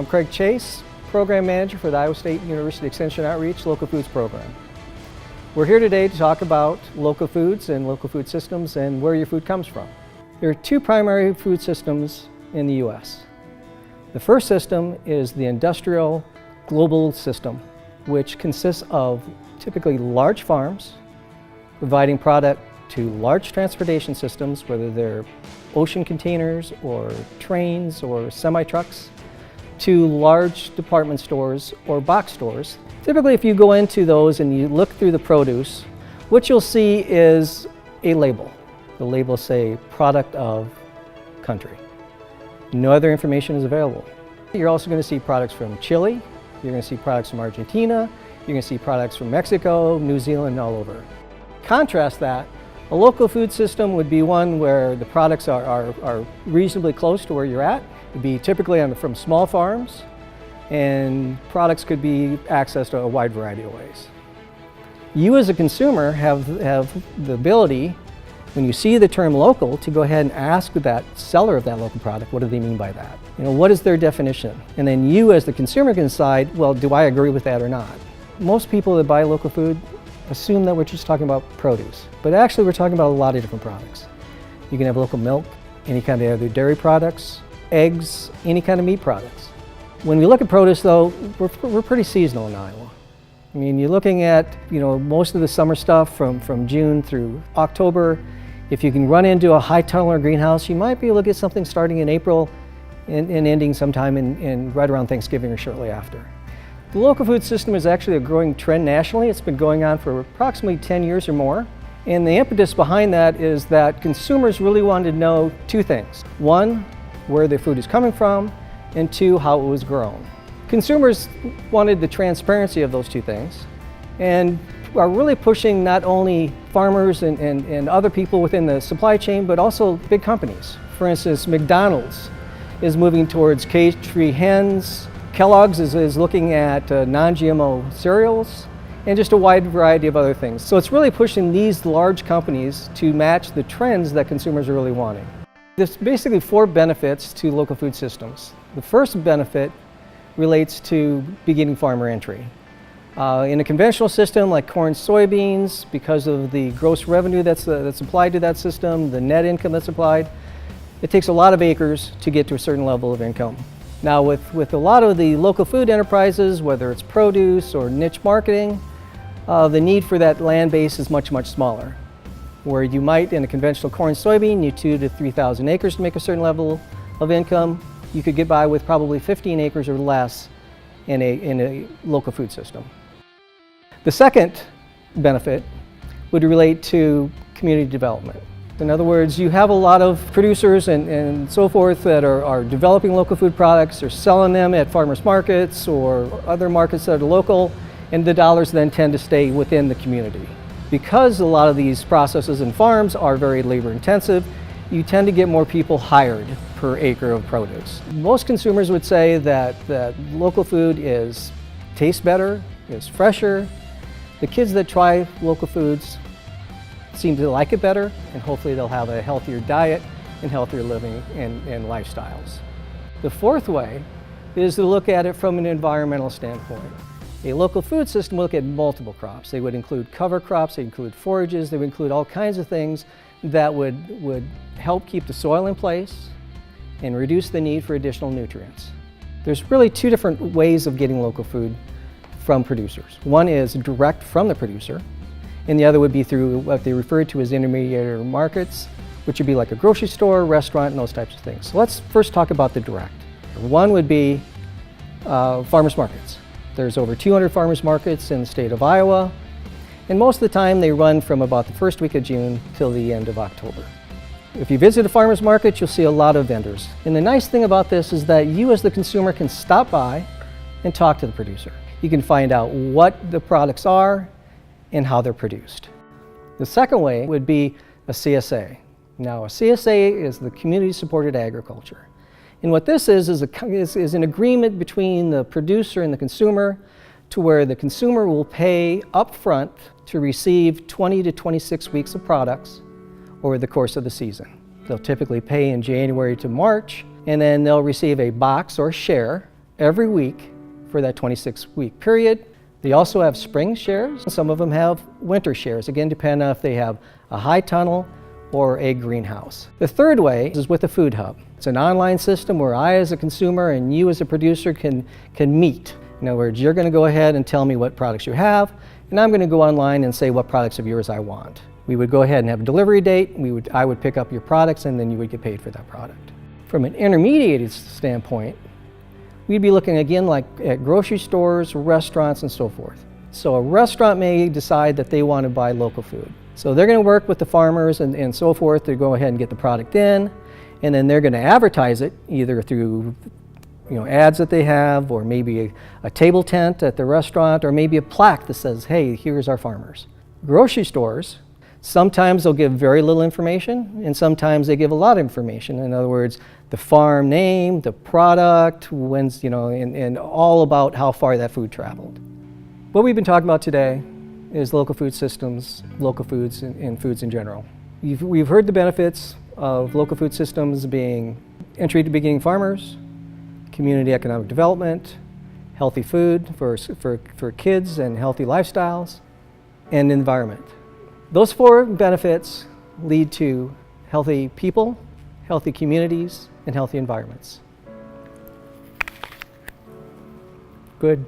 Craig Chase, Program Manager for the Iowa State University Extension Outreach Local Foods Program. We're here today to talk about local foods and local food systems and where your food comes from. There are two primary food systems in the U.S. The first system is the industrial global system, which consists of typically large farms providing product to large transportation systems, whether they're ocean containers or trains or semi-trucks, to large department stores or box stores. Typically, if you go into those and you look through the produce, what you'll see is a label. The label will say product of country. No other information is available. You're also going to see products from Chile, you're going to see products from Argentina, you're going to see products from Mexico, New Zealand, all over. Contrast that, a local food system would be one where the products are reasonably close to where you're at. It would be typically from small farms, and products could be accessed a wide variety of ways. You as a consumer have the ability, when you see the term local, to go ahead and ask that seller of that local product, what do they mean by that? What is their definition? And then you as the consumer can decide, well, do I agree with that or not? Most people that buy local food assume that we're just talking about produce, but actually we're talking about a lot of different products. You can have local milk, any kind of other dairy products, eggs, any kind of meat products. When we look at produce though, we're pretty seasonal in Iowa. I mean, you're looking at most of the summer stuff from June through October. If you can run into a high tunnel or greenhouse, you might be able to get something starting in April and ending sometime in right around Thanksgiving or shortly after. The local food system is actually a growing trend nationally. It's been going on for approximately 10 years or more. And the impetus behind that is that consumers really wanted to know two things. One, where their food is coming from, and two, how it was grown. Consumers wanted the transparency of those two things and are really pushing not only farmers and other people within the supply chain, but also big companies. For instance, McDonald's is moving towards cage-free hens. Kellogg's is looking at non-GMO cereals and just a wide variety of other things. So it's really pushing these large companies to match the trends that consumers are really wanting. There's basically four benefits to local food systems. The first benefit relates to beginning farmer entry. In a conventional system like corn, soybeans, because of the gross revenue that's applied to that system, the net income that's applied, it takes a lot of acres to get to a certain level of income. Now with a lot of the local food enterprises, whether it's produce or niche marketing, the need for that land base is much, much smaller. Where you might, in a conventional corn soybean, need 2,000 to 3,000 acres to make a certain level of income, you could get by with probably 15 acres or less in a local food system. The second benefit would relate to community development. In other words, you have a lot of producers and so forth that are developing local food products or selling them at farmers markets or other markets that are local, and the dollars then tend to stay within the community. Because a lot of these processes and farms are very labor intensive, you tend to get more people hired per acre of produce. Most consumers would say that local food tastes better, is fresher. The kids that try local foods seem to like it better, and hopefully they'll have a healthier diet and healthier living and lifestyles. The fourth way is to look at it from an environmental standpoint. A local food system will look at multiple crops. They would include cover crops, they include forages, they would include all kinds of things that would help keep the soil in place and reduce the need for additional nutrients. There's really two different ways of getting local food from producers. One is direct from the producer, and the other would be through what they refer to as intermediary markets, which would be like a grocery store, restaurant, and those types of things. So let's first talk about the direct. One would be farmers markets. There's over 200 farmers markets in the state of Iowa, and most of the time they run from about the first week of June till the end of October. If you visit a farmer's market, you'll see a lot of vendors. And the nice thing about this is that you as the consumer can stop by and talk to the producer. You can find out what the products are and how they're produced. The second way would be a CSA. Now, a CSA is the Community Supported Agriculture. And what this is an agreement between the producer and the consumer to where the consumer will pay upfront to receive 20 to 26 weeks of products over the course of the season. They'll typically pay in January to March, and then they'll receive a box or share every week for that 26-week period. They also have spring shares. Some of them have winter shares, again depending on if they have a high tunnel or a greenhouse. The third way is with the Food Hub. It's an online system where I as a consumer and you as a producer can meet. In other words, you're going to go ahead and tell me what products you have, and I'm going to go online and say what products of yours I want. We would go ahead and have a delivery date, I would pick up your products, and then you would get paid for that product. From an intermediated standpoint, we'd be looking again like at grocery stores, restaurants, and so forth. So a restaurant may decide that they want to buy local food. So they're going to work with the farmers and so forth to go ahead and get the product in, and then they're going to advertise it either through ads that they have, or maybe a table tent at the restaurant, or maybe a plaque that says, hey, here's our farmers. Grocery stores, sometimes they'll give very little information, and sometimes they give a lot of information. In other words, the farm name, the product, when's, and all about how far that food traveled. What we've been talking about today is local food systems, local foods, and foods in general. We've heard the benefits of local food systems being entry to beginning farmers, community economic development, healthy food for kids and healthy lifestyles, and environment. Those four benefits lead to healthy people, healthy communities, and healthy environments. Good.